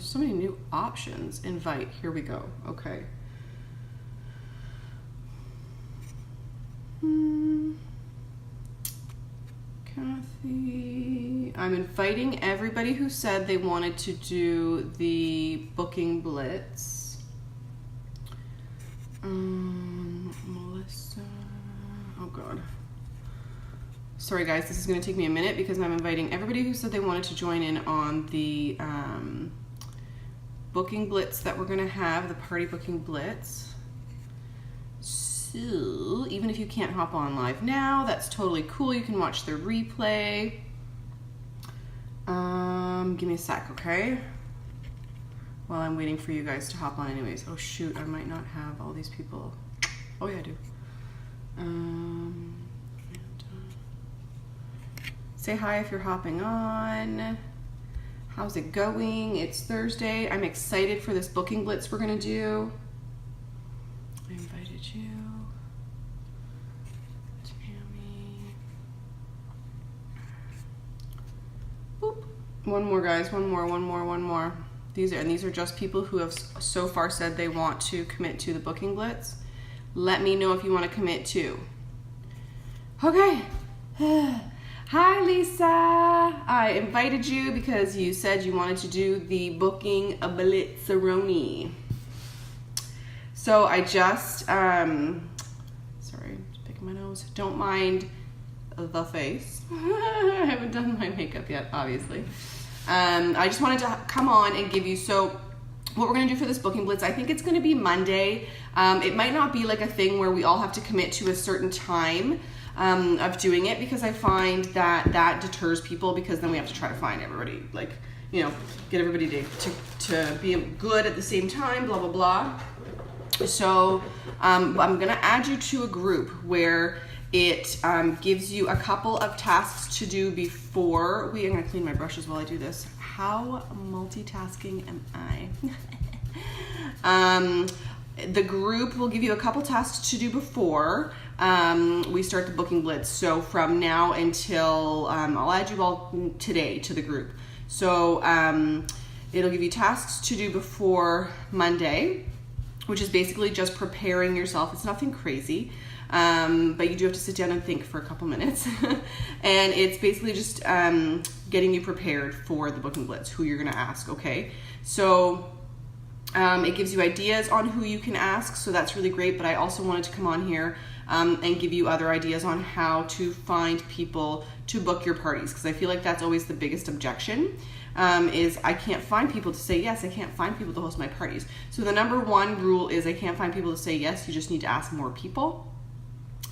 there's so many new options. Invite, here we go, okay. Kathy, I'm inviting everybody who said they wanted to do the booking blitz. Melissa, oh God. Sorry guys, this is gonna take me a minute because I'm inviting everybody who said they wanted to join in on the booking blitz that we're gonna have, the party booking blitz. So, even if you can't hop on live now, that's totally cool. You can watch the replay. Give me a sec, okay? While I'm waiting for you guys to hop on anyways. Oh shoot, I might not have all these people. Oh yeah, I do. Say hi if you're hopping on. How's it going? It's Thursday. I'm excited for this booking blitz we're gonna do. I invited you. One more guys, one more. These are just people who have so far said they want to commit to the booking blitz. Let me know if you want to commit too. Okay. Hi Lisa. I invited you because you said you wanted to do the booking blitzeroni. So I just, sorry, just picking my nose. Don't mind the face. I haven't done my makeup yet, obviously. I just wanted to come on and give you, so what we're gonna do for this booking blitz, I think it's gonna be Monday. It might not be like a thing where we all have to commit to a certain time of doing it, because I find that deters people, because then we have to try to find everybody, like, you know, get everybody to be good at the same time, blah, blah, blah. So I'm gonna add you to a group where it gives you a couple of tasks to do before I'm gonna clean my brushes while I do this. How multitasking am I? The group will give you a couple tasks to do before we start the booking blitz. So from now until, I'll add you all today to the group. So it'll give you tasks to do before Monday, which is basically just preparing yourself. It's nothing crazy. But you do have to sit down and think for a couple minutes. And it's basically just getting you prepared for the booking blitz, who you're gonna ask, okay? So it gives you ideas on who you can ask, so that's really great, but I also wanted to come on here and give you other ideas on how to find people to book your parties, because I feel like that's always the biggest objection, is I can't find people to say yes, I can't find people to host my parties. So the number one rule is I can't find people to say yes, you just need to ask more people.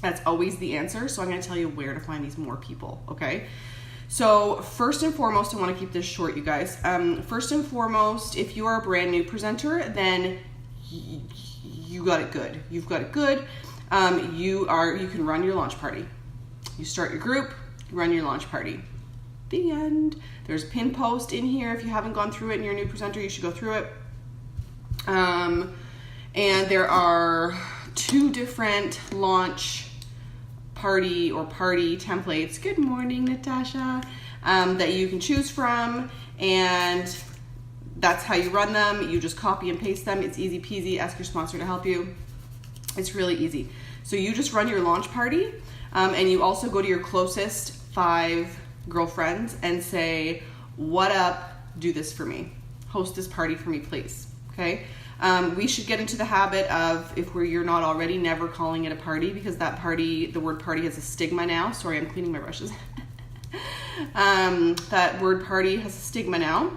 That's always the answer. So I'm going to tell you where to find these more people, okay? So first and foremost, I want to keep this short, you guys. First and foremost, if you are a brand new presenter, then you got it good. You've got it good. You can run your launch party. You start your group, you run your launch party. The end. There's a pin post in here. If you haven't gone through it and you're a new presenter, you should go through it. And there are 2 different launch party templates. Good morning, Natasha. That you can choose from, and that's how you run them. You just copy and paste them. It's easy peasy. Ask your sponsor to help you. It's really easy. So you just run your launch party, and you also go to your closest 5 girlfriends and say, what up, do this for me. Host this party for me, please, okay? We should get into the habit of, if you're not already, never calling it a party, because that party, the word party has a stigma now. Sorry, I'm cleaning my brushes. That word party has a stigma now,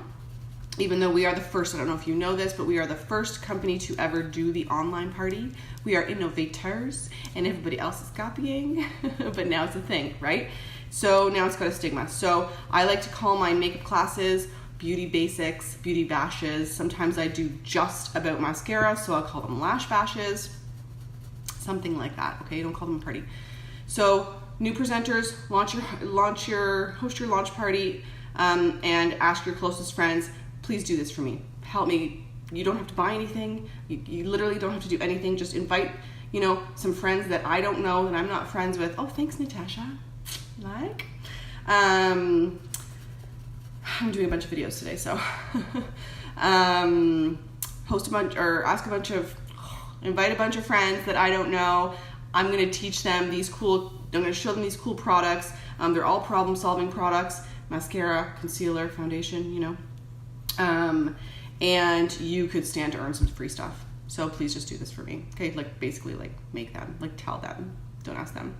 even though we are the first, I don't know if you know this, but we are the first company to ever do the online party. We are innovators, and everybody else is copying, but now it's a thing, right? So now it's got a stigma. So I like to call my makeup classes beauty basics, beauty bashes. Sometimes I do just about mascara, so I'll call them lash bashes, something like that, okay? Don't call them a party. So new presenters, host your launch party, and ask your closest friends, please do this for me. Help me. You don't have to buy anything. You literally don't have to do anything. Just invite, you know, some friends that I don't know, that I'm not friends with. Oh, thanks, Natasha. Like, I'm doing a bunch of videos today, so Host a bunch or invite a bunch of friends that I don't know. I'm going to teach them I'm going to show them these cool products. They're all problem solving products, mascara, concealer, foundation, you know. And you could stand to earn some free stuff. So please just do this for me. Okay, like basically like make them, like tell them, don't ask them.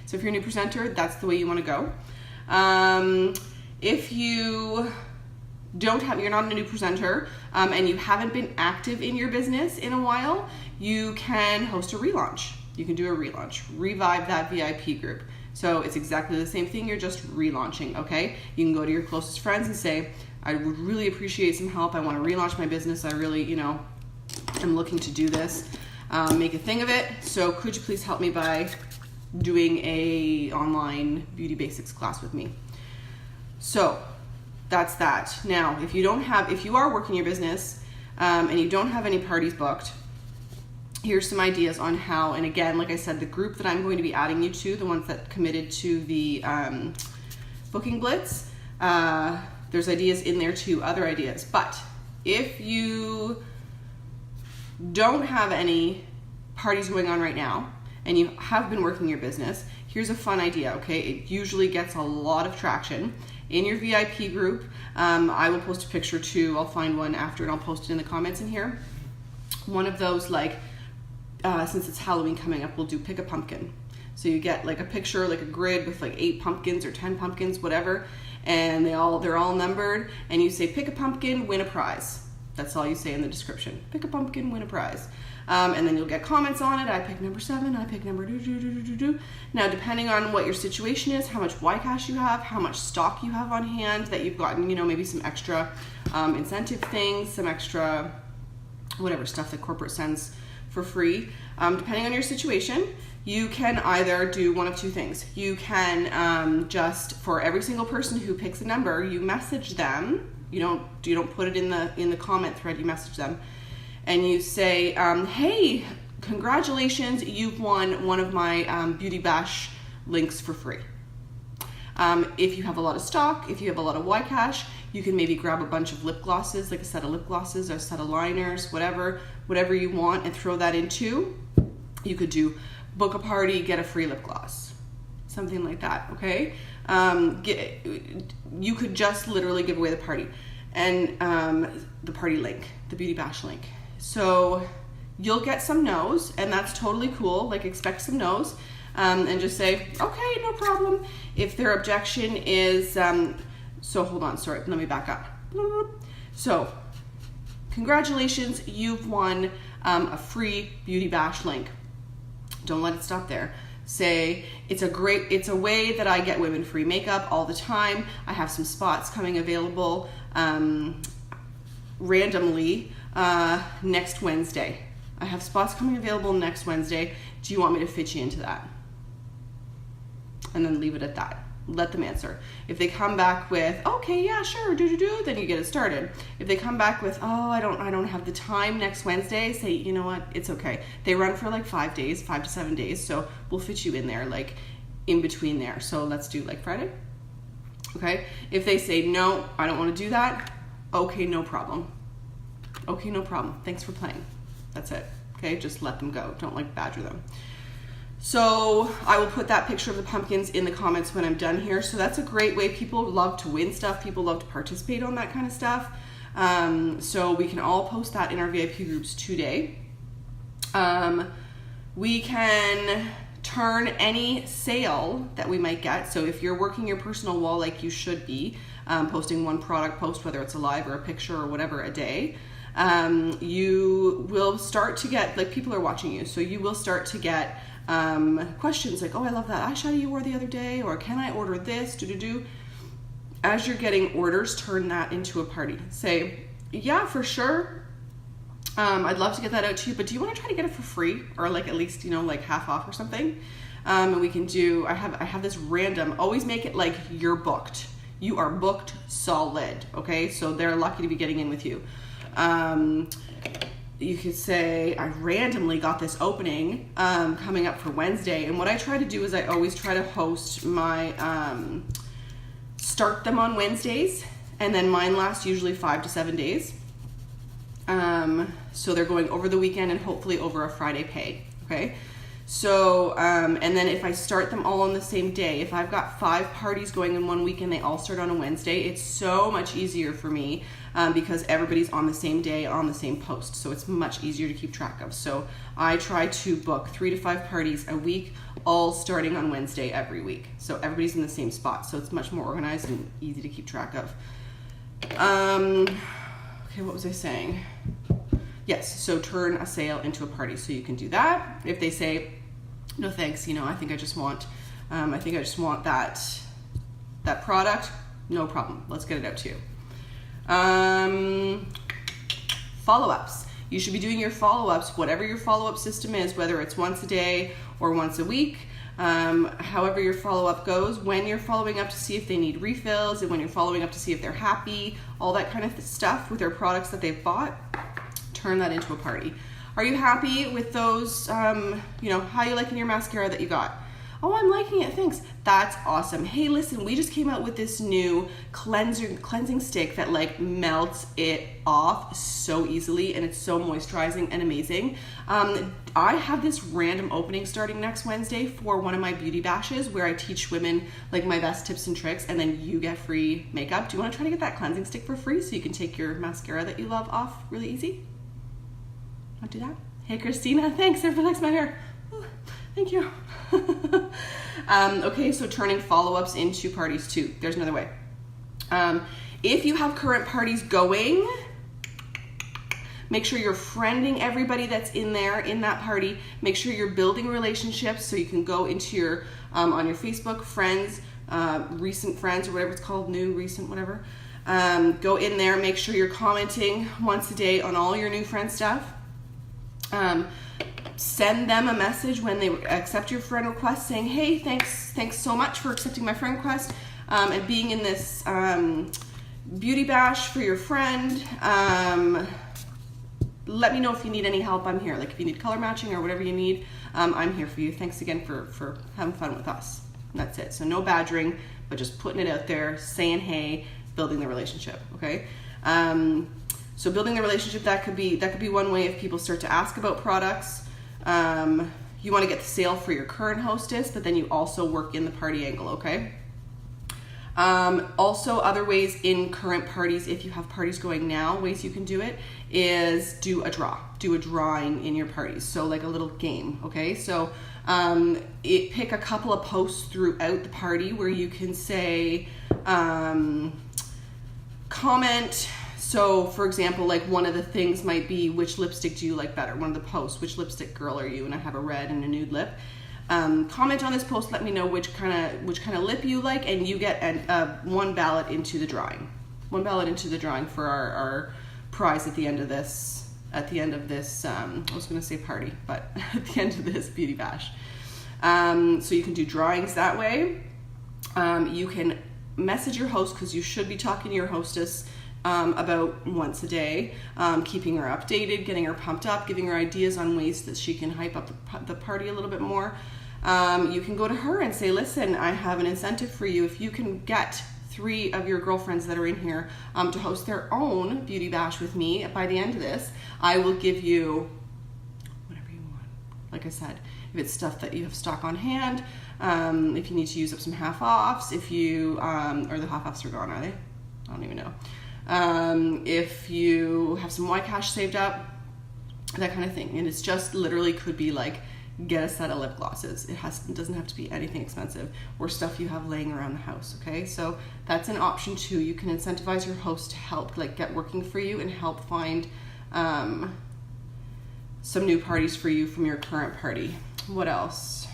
So if you're a new presenter, that's the way you want to go. If you you're not a new presenter, and you haven't been active in your business in a while, you can host a relaunch. You can do a relaunch, revive that VIP group. So it's exactly the same thing, you're just relaunching, okay? You can go to your closest friends and say, I would really appreciate some help. I want to relaunch my business. I really, I'm looking to do this. Make a thing of it. So could you please help me by doing a online beauty basics class with me? So that's that. Now, if you are working your business and you don't have any parties booked, here's some ideas on how, and again, like I said, the group that I'm going to be adding you to, the ones that committed to the booking blitz, there's ideas in there too, other ideas. But if you don't have any parties going on right now and you have been working your business, here's a fun idea, okay? It usually gets a lot of traction. In your VIP group, I will post a picture too. I'll find one after and I'll post it in the comments in here. One of those, like, since it's Halloween coming up, we'll do pick a pumpkin. So you get like a picture, like a grid with like 8 pumpkins or 10 pumpkins, whatever, and they're all numbered, and you say pick a pumpkin, win a prize. That's all you say in the description. Pick a pumpkin, win a prize. And then you'll get comments on it. I pick number 7, I pick number do. Now, depending on what your situation is, how much Y-Cash you have, how much stock you have on hand that you've gotten, maybe some extra incentive things, some extra whatever stuff that corporate sends for free. Depending on your situation, you can either do one of two things. You can just, for every single person who picks a number, you message them. You don't put it in the comment thread. You message them, and you say, "Hey, congratulations! You've won one of my Beauty Bash links for free." If you have a lot of stock, if you have a lot of Y-Cash, you can maybe grab a bunch of lip glosses, like a set of lip glosses or a set of liners, whatever you want, and throw that into. You could do book a party, get a free lip gloss, something like that, okay? You could just literally give away the party and the party link, the Beauty Bash link. So you'll get some no's, and that's totally cool. Like, expect some no's, and just say, okay, no problem. If their objection is, so hold on, sorry, let me back up. So, congratulations, you've won a free Beauty Bash link. Don't let it stop there. Say, it's a way that I get women free makeup all the time. I have some spots coming available randomly next Wednesday. I have spots coming available next Wednesday. Do you want me to fit you into that? And then leave it at that. Let them answer. If they come back with, okay, yeah, sure, then you get it started. If they come back with, oh, I don't have the time next Wednesday, say, you know what, it's okay. They run for like 5 to 7 days, so we'll fit you in there, like in between there. So let's do like Friday. Okay. If they say, no, I don't want to do that, okay, no problem. Okay, no problem. Thanks for playing. That's it. Okay, just let them go. Don't like badger them. So I will put that picture of the pumpkins in the comments when I'm done here. So that's a great way. People love to win stuff. People love to participate on that kind of stuff. So we can all post that in our VIP groups today. We can turn any sale that we might get. So if you're working your personal wall like you should be, posting one product post, whether it's a live or a picture or whatever a day, you will start to get, like, people are watching you. So you will start to get questions like, oh, I love that eyeshadow you wore the other day, or can I order this, As you're getting orders, turn that into a party. Say, yeah, for sure, I'd love to get that out to you, but do you want to try to get it for free, or like at least, like half off or something? And we can do, I have this random, always make it like you're booked. You are booked solid, okay? So they're lucky to be getting in with you. You could say, I randomly got this opening coming up for Wednesday. And what I try to do is I always try to host my, start them on Wednesdays. And then mine lasts usually 5 to 7 days. So they're going over the weekend and hopefully over a Friday pay, okay? So, and then if I start them all on the same day, if I've got 5 parties going in one week and they all start on a Wednesday, it's so much easier for me because everybody's on the same day, on the same post. So it's much easier to keep track of. So I try to book 3 to 5 parties a week, all starting on Wednesday every week. So everybody's in the same spot. So it's much more organized and easy to keep track of. Okay, what was I saying? Yes, so turn a sale into a party. So you can do that. If they say, no thanks, you know, I think I just want that product, no problem. Let's get it out to you. Follow-ups. You should be doing your follow-ups, whatever your follow-up system is, whether it's once a day or once a week. However your follow-up goes, when you're following up to see if they need refills and when you're following up to see if they're happy, all that kind of stuff with their products that they've bought, turn that into a party. Are you happy with those, you know, how you liking your mascara that you got? Oh, I'm liking it, thanks. That's awesome. Hey, listen, we just came out with this new cleansing stick that like melts it off so easily and it's so moisturizing and amazing. I have this random opening starting next Wednesday for one of my beauty bashes where I teach women like my best tips and tricks and then you get free makeup. Do you want to try to get that cleansing stick for free so you can take your mascara that you love off really easy? Want to do that? Hey, Christina, thanks. Everybody likes my hair. Ooh, thank you. Okay, so turning follow-ups into parties too. There's another way. If you have current parties going, make sure you're friending everybody that's in there in that party. Make sure you're building relationships so you can go into your on your Facebook friends, recent friends or whatever it's called, new, recent, whatever. Go in there. Make sure you're commenting once a day on all your new friend stuff. Send them a message when they accept your friend request saying, hey, thanks so much for accepting my friend request and being in this beauty bash for your friend. Let me know if you need any help. I'm here. Like if you need color matching or whatever you need, I'm here for you. Thanks again for having fun with us. And that's it. So no badgering, but just putting it out there, saying hey, building the relationship, okay? So building the relationship, that could be one way if people start to ask about products. You want to get the sale for your current hostess, but then you also work in the party angle, okay? Also, other ways in current parties, if you have parties going now, ways you can do it is do a drawing in your parties. So like a little game, okay? So pick a couple of posts throughout the party where you can say, comment. So for example, like one of the things might be, which lipstick do you like better? One of the posts, which lipstick girl are you? And I have a red and a nude lip. Comment on this post, let me know which kind of lip you like, and you get one ballot into the drawing. One ballot into the drawing for our prize at the end of this, I was gonna say party, but at the end of this beauty bash. So you can do drawings that way. You can message your host, because you should be talking to your hostess about once a day, keeping her updated, getting her pumped up, giving her ideas on ways that she can hype up the party a little bit more. You can go to her and say, listen, I have an incentive for you. If you can get 3 of your girlfriends that are in here to host their own beauty bash with me by the end of this, I will give you whatever you want. Like I said, if it's stuff that you have stock on hand, if you need to use up some half-offs, if you, or the half-offs are gone, are they? I don't even know. If you have some Y-Cash saved up, that kind of thing. And it's just literally could be like, get a set of lip glosses. It doesn't have to be anything expensive, or stuff you have laying around the house, okay? So that's an option too. You can incentivize your host to help like get working for you and help find some new parties for you from your current party. What else?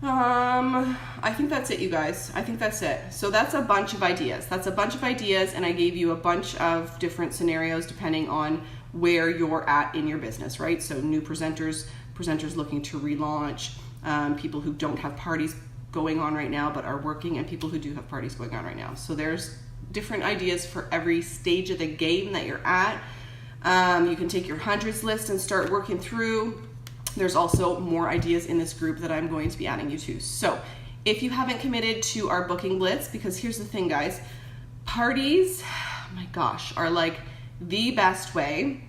I think that's it, you guys. I think that's it. So that's a bunch of ideas. And I gave you a bunch of different scenarios depending on where you're at in your business, right? So new presenters looking to relaunch, people who don't have parties going on right now but are working, and people who do have parties going on right now. So there's different ideas for every stage of the game that you're at. You can take your hundreds list and start working through. There's also more ideas in this group that I'm going to be adding you to. So if you haven't committed to our booking blitz, because here's the thing, guys, parties, oh my gosh, are like the best way,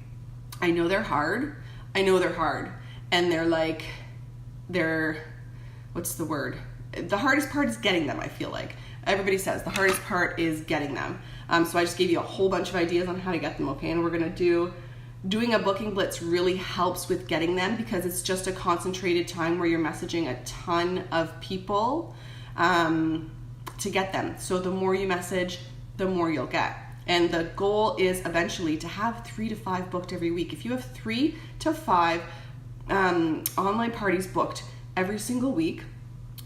I know they're hard. And what's the word? The hardest part is getting them, I feel like. Everybody says the hardest part is getting them. So I just gave you a whole bunch of ideas on how to get them, okay? And we're gonna doing a booking blitz really helps with getting them, because it's just a concentrated time where you're messaging a ton of people to get them. So the more you message, the more you'll get. And the goal is eventually to have 3 to 5 booked every week. If you have 3 to 5 online parties booked every single week,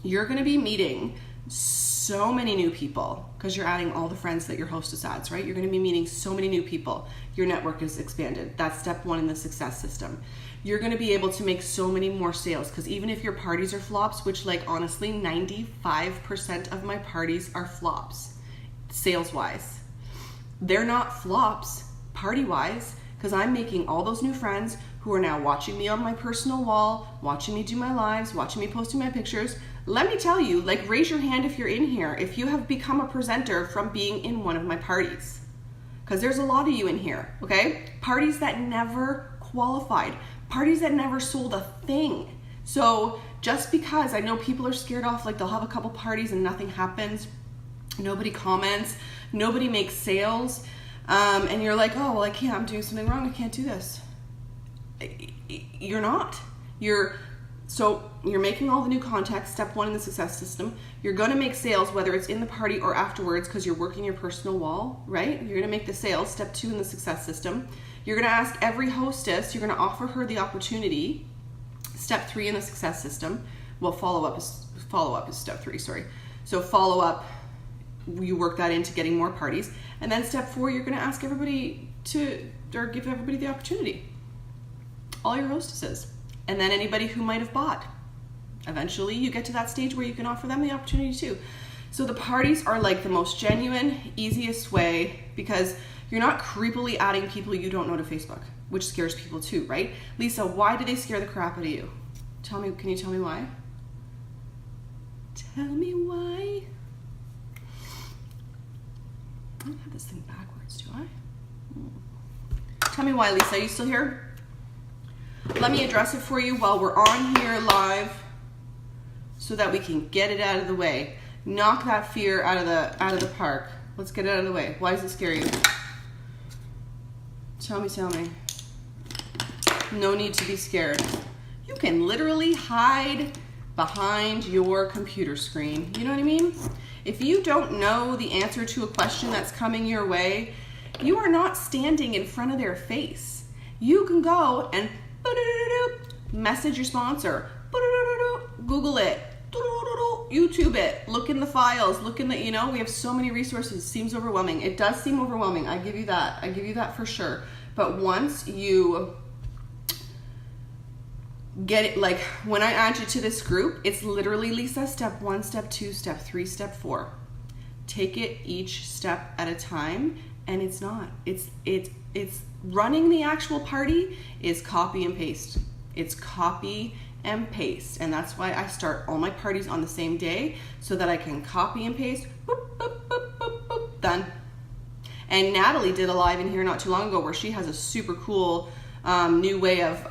you're gonna be meeting so many new people, because you're adding all the friends that your hostess adds, right? You're gonna be meeting so many new people. Your network is expanded. That's step 1 in the success system. You're gonna be able to make so many more sales, because even if your parties are flops, which like honestly 95% of my parties are flops, sales-wise. They're not flops party-wise, because I'm making all those new friends who are now watching me on my personal wall, watching me do my lives, watching me posting my pictures. Let me tell you, like, raise your hand if you're in here, if you have become a presenter from being in one of my parties. Because there's a lot of you in here, okay? Parties that never qualified, parties that never sold a thing. So just because I know people are scared off, like they'll have a couple parties and nothing happens, nobody comments, nobody makes sales, and you're like, oh, well, I'm doing something wrong, I can't do this. You're not. So you're making all the new contacts, step 1 in the success system. You're gonna make sales, whether it's in the party or afterwards, because you're working your personal wall, right? You're gonna make the sales, step 2 in the success system. You're gonna ask every hostess, you're gonna offer her the opportunity, step 3 in the success system. Well, follow up is step 3, sorry. So follow up, you work that into getting more parties. And then step 4, you're gonna ask everybody give everybody the opportunity. All your hostesses. And then anybody who might have bought. Eventually you get to that stage where you can offer them the opportunity too. So the parties are like the most genuine, easiest way, because you're not creepily adding people you don't know to Facebook, which scares people too, right? Lisa, why do they scare the crap out of you? Can you tell me why? Tell me why. I don't have this thing backwards, do I? Tell me why, Lisa, are you still here? Let me address it for you while we're on here live, so that we can get it out of the way. Knock that fear out of the park. Let's get it out of the way. Why does it scare you? Tell me. No need to be scared. You can literally hide behind your computer screen. You know what I mean? If you don't know the answer to a question that's coming your way, you are not standing in front of their face. You can go and message your sponsor, Google it, YouTube it, look in the files, we have so many resources. It seems overwhelming. It does seem overwhelming. I give you that for sure. But once you get it, like when I add you to this group, it's literally, Lisa, step 1, step 2, step 3, step 4. Take it each step at a time, and it's not. It's running the actual party is copy and paste. It's copy and paste. And that's why I start all my parties on the same day, so that I can copy and paste, boop, boop, boop, boop, boop, done. And Natalie did a live in here not too long ago where she has a super cool new way of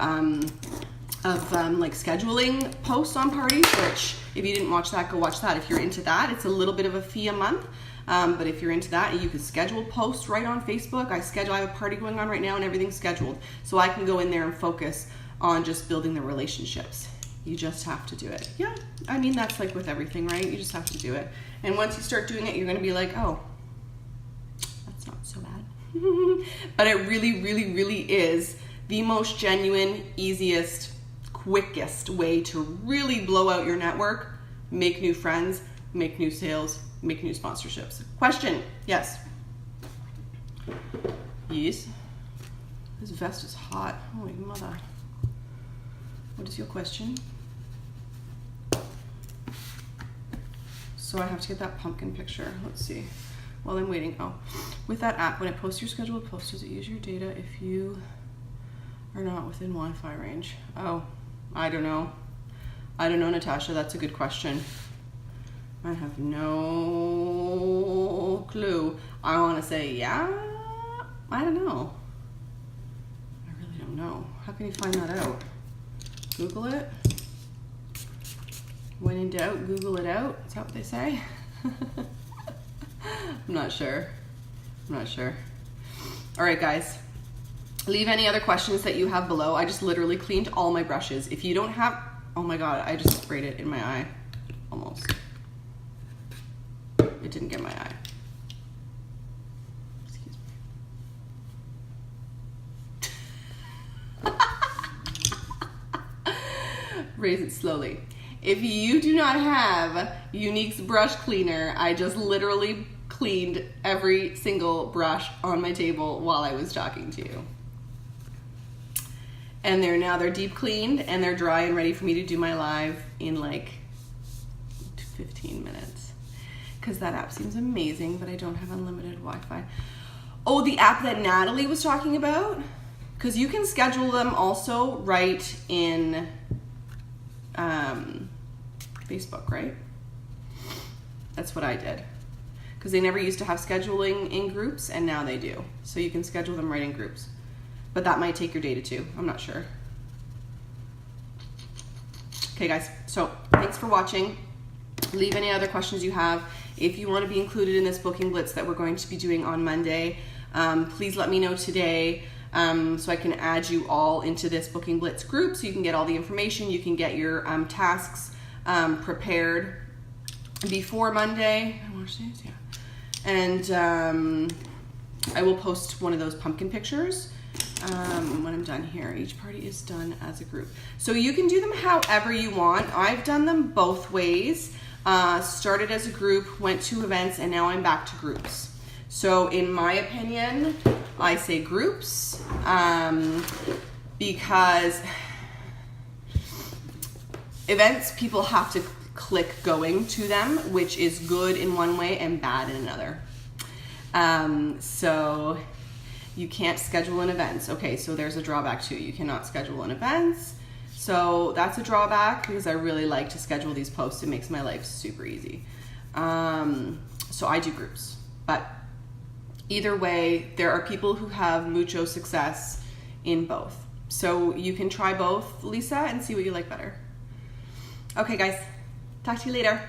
like scheduling posts on parties, which if you didn't watch that, go watch that. If you're into that, it's a little bit of a fee a month. But if you're into that, you can schedule posts right on Facebook. I have a party going on right now and everything's scheduled. So I can go in there and focus on just building the relationships. You just have to do it. Yeah, I mean, that's like with everything, right? You just have to do it. And once you start doing it, you're gonna be like, oh, that's not so bad. But it really, really, really is the most genuine, easiest, quickest way to really blow out your network, make new friends, make new sales, make new sponsorships. Question? Yes. Yes. This vest is hot. Holy mother. What is your question? So I have to get that pumpkin picture. Let's see. While I'm waiting. Oh, with that app, when it posts your scheduled posts, does it use your data if you are not within Wi-Fi range? Oh, I don't know. Natasha. That's a good question. I have no clue. I want to say, yeah, I don't know. no. How can you find that out? Google it? When in doubt, Google it out. Is that what they say? I'm not sure. I'm not sure. All right, guys. Leave any other questions that you have below. I just literally cleaned all my brushes. If you don't have, oh my God, I just sprayed it in my eye. Almost. It didn't get my eye. Excuse me. Raise it slowly. If you do not have Unique's brush cleaner, I just literally cleaned every single brush on my table while I was talking to you. And they're deep cleaned and they're dry and ready for me to do my live in like 15 minutes. Because that app seems amazing, but I don't have unlimited Wi-Fi. Oh, the app that Natalie was talking about? Because you can schedule them also right in Facebook, right? That's what I did. Because they never used to have scheduling in groups, and now they do. So you can schedule them right in groups. But that might take your data too. I'm not sure. Okay, guys. So thanks for watching. Leave any other questions you have. If you want to be included in this booking blitz that we're going to be doing on Monday, please let me know today so I can add you all into this booking blitz group so you can get all the information. You can get your tasks prepared before Monday. Yeah. And I will post one of those pumpkin pictures when I'm done here. Each party is done as a group. So you can do them however you want. I've done them both ways. Started as a group, went to events, and now I'm back to groups. So in my opinion, I say groups because events, people have to click going to them, which is good in one way and bad in another. So you can't schedule an event. Okay, so there's a drawback too. You cannot schedule an event. So that's a drawback because I really like to schedule these posts. It makes my life super easy. So I do groups, but either way, there are people who have mucho success in both. So you can try both, Lisa, and see what you like better. Okay, guys, talk to you later.